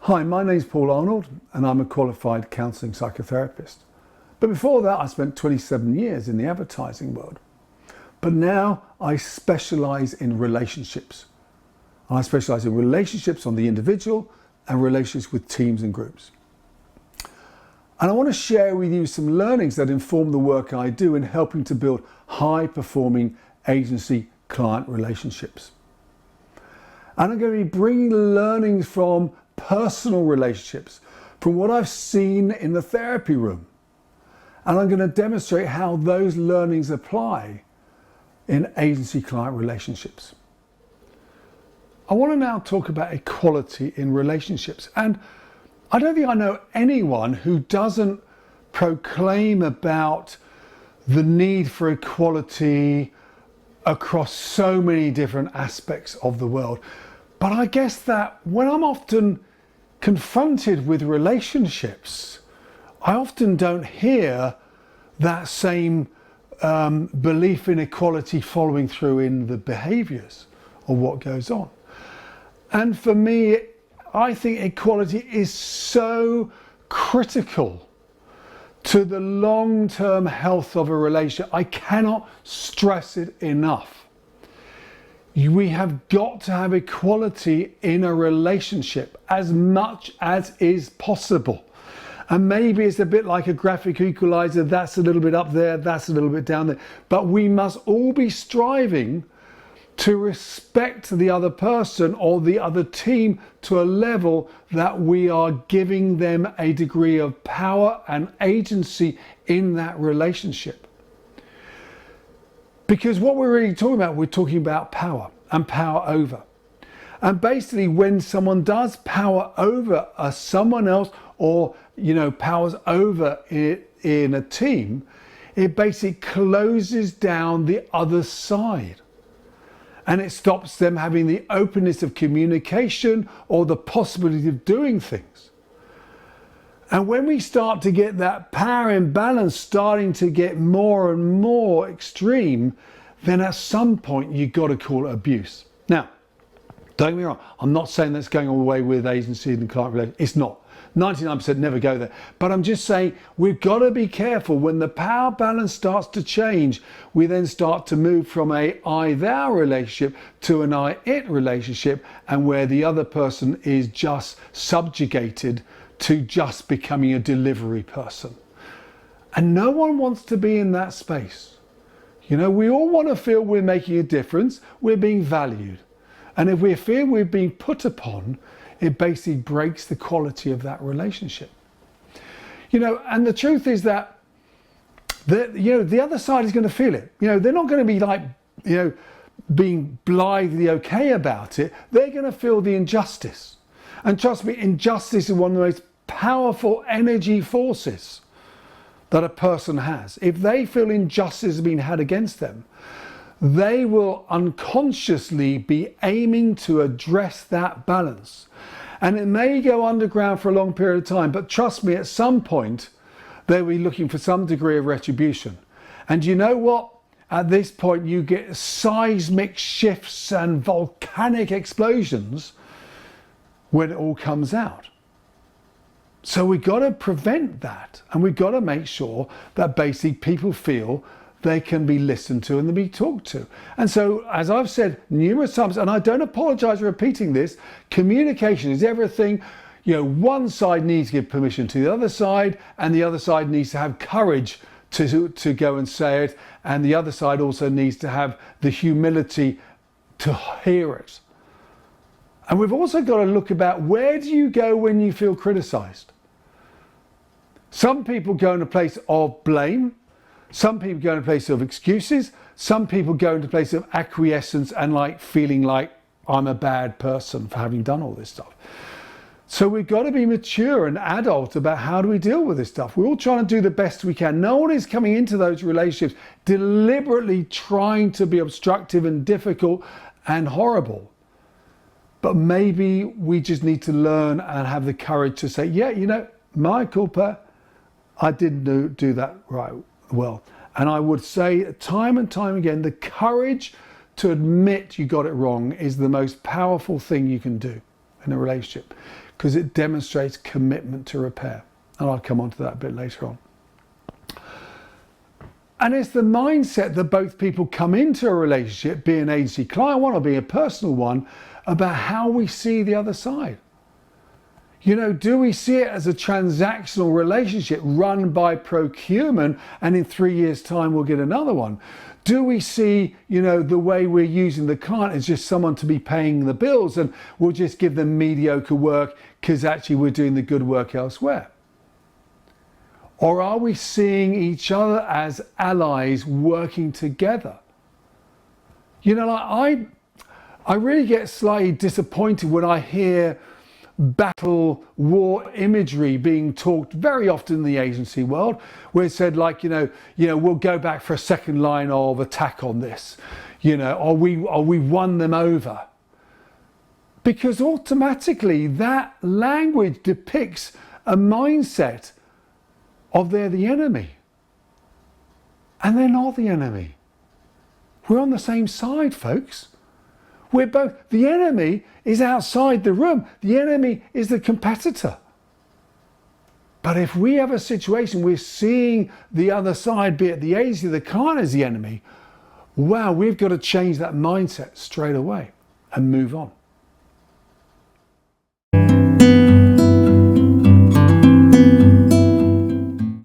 Hi, my name's Paul Arnold and I'm a qualified counselling psychotherapist. But before that I spent 27 years in the advertising world. But now I specialise in relationships. I specialise in relationships on the individual and relationships with teams and groups. And I want to share with you some learnings that inform the work I do in helping to build high-performing agency-client relationships. And I'm going to be bringing learnings from personal relationships, from what I've seen in the therapy room. And I'm going to demonstrate how those learnings apply in agency-client relationships. I want to now talk about equality in relationships. And I don't think I know anyone who doesn't proclaim about the need for equality across so many different aspects of the world. But I guess that when I'm often confronted with relationships, I often don't hear that same belief in equality following through in the behaviours of what goes on. And for me, I think equality is so critical to the long-term health of a relationship. I cannot stress it enough. We have got to have equality in a relationship as much as is possible. And maybe it's a bit like a graphic equalizer, that's a little bit up there, that's a little bit down there. But we must all be striving to respect the other person or the other team to a level that we are giving them a degree of power and agency in that relationship. Because what we're really talking about, we're talking about power and power over. And basically when someone does power over someone else or, powers over it in a team, it basically closes down the other side. And it stops them having the openness of communication or the possibility of doing things. And when we start to get that power imbalance starting to get more and more extreme, then at some point you've got to call it abuse. Now, don't get me wrong, I'm not saying that's going all the way with agency and client relations. It's not. 99% never go there. But I'm just saying we've got to be careful. When the power balance starts to change, we then start to move from a I-thou relationship to an I-it relationship, and where the other person is just subjugated to just becoming a delivery person. And no one wants to be in that space. We all want to feel we're making a difference, we're being valued. And if we feel we're being put upon, it basically breaks the quality of that relationship. And the truth is that the other side is going to feel it. They're not going to be like, being blithely okay about it. They're going to feel the injustice. And trust me, injustice is one of the most powerful energy forces that a person has. If they feel injustice has been had against them, they will unconsciously be aiming to address that balance. And it may go underground for a long period of time, but trust me, at some point, they'll be looking for some degree of retribution. And you know what? At this point, you get seismic shifts and volcanic explosions when it all comes out. So we've got to prevent that. And we've got to make sure that basically people feel they can be listened to and be talked to. And so, as I've said numerous times, and I don't apologize for repeating this, communication is everything. One side needs to give permission to the other side, and the other side needs to have courage to go and say it, and the other side also needs to have the humility to hear it. And we've also got to look about, where do you go when you feel criticized? Some people go in a place of blame. Some people go in a place of excuses. Some people go into a place of acquiescence and feeling like I'm a bad person for having done all this stuff. So we've got to be mature and adult about how do we deal with this stuff. We're all trying to do the best we can. No one is coming into those relationships deliberately trying to be obstructive and difficult and horrible. But maybe we just need to learn and have the courage to say, my culpa, I didn't do that right well. And I would say time and time again, the courage to admit you got it wrong is the most powerful thing you can do. in a relationship because it demonstrates commitment to repair. And I'll come on to that a bit later on. And it's the mindset that both people come into a relationship, be an agency client one or be a personal one, about how we see the other side. You know, do we see it as a transactional relationship run by procurement and in 3 years' time we'll get another one? Do we see, you know, the way we're using the client as just someone to be paying the bills and we'll just give them mediocre work because actually we're doing the good work elsewhere? Or are we seeing each other as allies working together? You know, like I really get slightly disappointed when I hear battle war imagery being talked very often in the agency world, where it said like, you know, we'll go back for a second line of attack on this, you know, or we won them over. Because automatically that language depicts a mindset of they're the enemy. And they're not the enemy. We're on the same side, folks. We're both, the enemy is outside the room. The enemy is the competitor. But if we have a situation we're seeing the other side, be it the agency, the client as the enemy, wow, we've got to change that mindset straight away and move on.